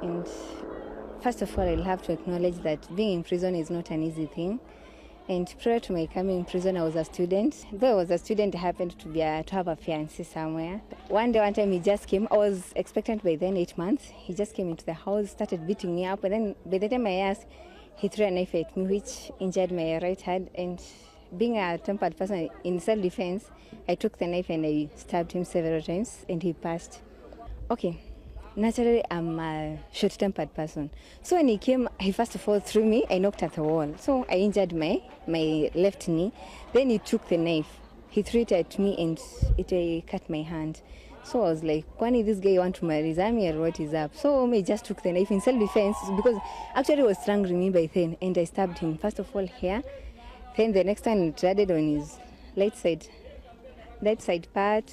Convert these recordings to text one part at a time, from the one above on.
And first of all, I'll have to acknowledge that being in prison is not an easy thing. And prior to my coming in prison, I was a student. Though I was a student, I happened to have a fiancé somewhere. One time he just came. I was expectant by then 8 months. He just came into the house, started beating me up. And then by the time I asked, he threw a knife at me, which injured my right hand. And being a tempered person in self-defense, I took the knife and I stabbed him several times and he passed. Okay. Naturally, I'm a short-tempered person. So when he came, he first of all threw me. I knocked at the wall. So I injured my left knee. Then he took the knife. He threw it at me and it cut my hand. So I was like, Kwani, this guy want to marry me or what is up? So I just took the knife in self-defense because actually he was strangling me by then. And I stabbed him, first of all here. Then the next time it landed on his right side part.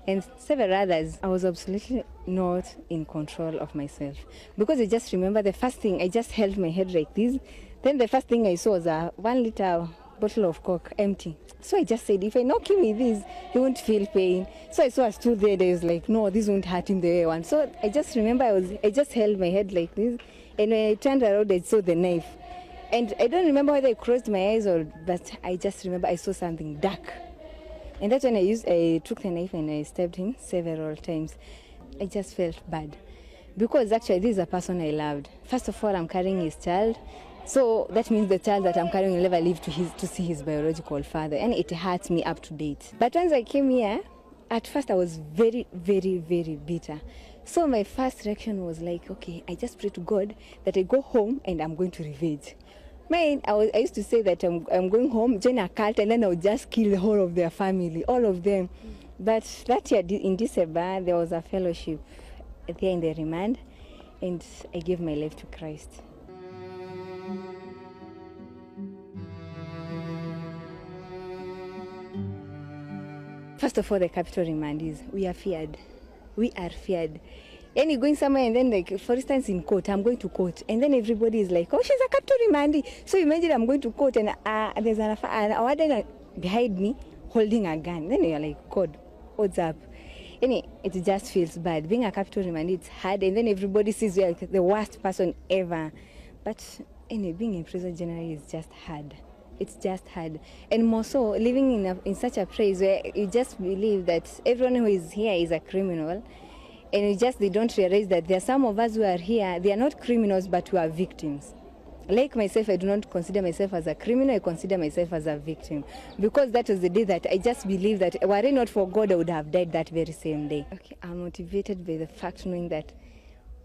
And several others. I was absolutely not in control of myself. Because I just remember the first thing, I just held my head like this. Then the first thing I saw was a 1 liter bottle of Coke, empty. So I just said, if I knock him with this, he won't feel pain. So I saw a stool there, I was like, no, this won't hurt him the way I want. So I just remember I just held my head like this. And when I turned around, I saw the knife. And I don't remember whether I closed my eyes but I just remember I saw something dark. And that's when I took the knife and I stabbed him several times. I just felt bad. Because actually this is a person I loved. First of all, I'm carrying his child. So that means the child that I'm carrying will never live to see his biological father. And it hurts me up to date. But once I came here, at first I was very, very, very bitter. So my first reaction was like, okay, I just pray to God that I go home and I'm going to revenge. I used to say that I'm going home, join a cult, and then I'll just kill the whole of their family, all of them. But that year in December, there was a fellowship there in the remand, and I gave my life to Christ. First of all, the capital remand is we are feared. We are feared. And you're going somewhere and then, like, for instance, in court, I'm going to court. And then everybody is like, oh, she's a capital remandee. So imagine I'm going to court and there's an warden behind me holding a gun. Then you're like, God, what's up? And it just feels bad. Being a capital remandee, it's hard. And then everybody sees you like the worst person ever. But being in prison generally is just hard. It's just hard. And more so, living in such a place where you just believe that everyone who is here is a criminal. And they don't realize that there are some of us who are here, they are not criminals, but we are victims. Like myself, I do not consider myself as a criminal, I consider myself as a victim. Because that was the day that I just believed that were it not for God, I would have died that very same day. Okay, I'm motivated by the fact knowing that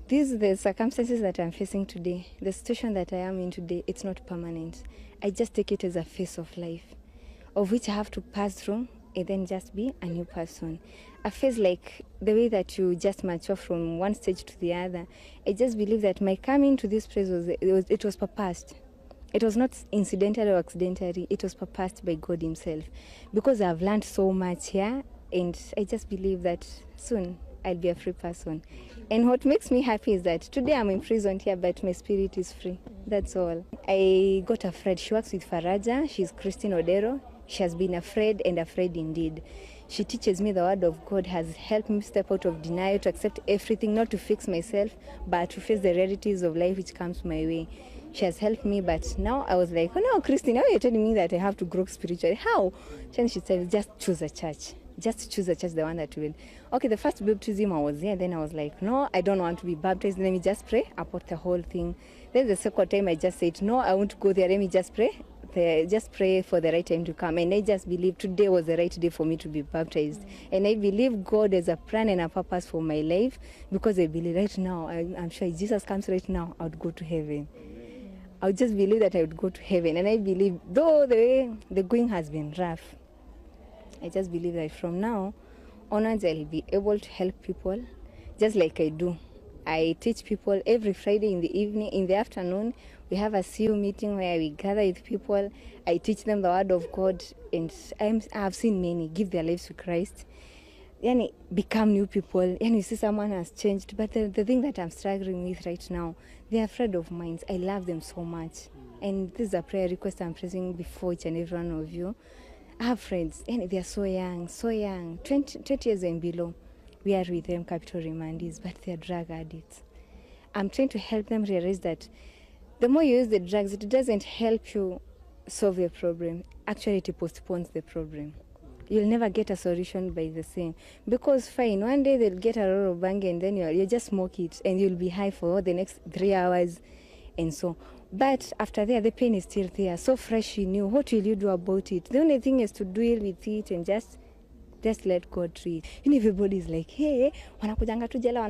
the circumstances that I'm facing today, the situation that I am in today, it's not permanent. I just take it as a phase of life, of which I have to pass through and then just be a new person. I feel like the way that you just mature from one stage to the other, I just believe that my coming to this place was purposed. It was not incidental or accidentally, it was purposed by God himself. Because I've learned so much here, and I just believe that soon I'll be a free person. And what makes me happy is that today I'm imprisoned here, but my spirit is free. That's all. I got a friend. She works with Faraja. She's Christine Odero. She has been afraid and afraid indeed. She teaches me the word of God, has helped me step out of denial, to accept everything, not to fix myself, but to face the realities of life which comes my way. She has helped me, but now I was like, oh no, Christine, now you're telling me that I have to grow spiritually. How? Then she said, just choose a church. Just choose a church, the one that will. Okay, the first baptism I was there, then I was like, no, I don't want to be baptized. Let me just pray about the whole thing. Then the second time I just said, no, I won't go there. Let me just pray. Just pray for the right time to come. And I just believe today was the right day for me to be baptized. And I believe God has a plan and a purpose for my life, because I believe right now, I'm sure if Jesus comes right now, I would go to heaven. I would just believe that I would go to heaven. And I believe, though the going has been rough, I just believe that from now onwards I'll be able to help people just like I do. I teach people every Friday in the evening, in the afternoon. We have a CU meeting where we gather with people. I teach them the word of God, and I have seen many give their lives to Christ. Yani, become new people. And you see someone has changed. But the thing that I'm struggling with right now, they're afraid of minds. I love them so much. And this is a prayer request I'm pressing before each and every one of you. I have friends, and they're so young, 20 years and below. We are with them, capital remandees, but they're drug addicts. I'm trying to help them realize that the more you use the drugs, it doesn't help you solve the problem. Actually, it postpones the problem. You'll never get a solution by the same. Because fine, one day they'll get a roll of bang and then you just smoke it and you'll be high for the next 3 hours and so. But after that, the pain is still there, so fresh in you. What will you do about it? The only thing is to deal with it and just let God treat. You know, everybody's like, hey, wanakujanga tu jela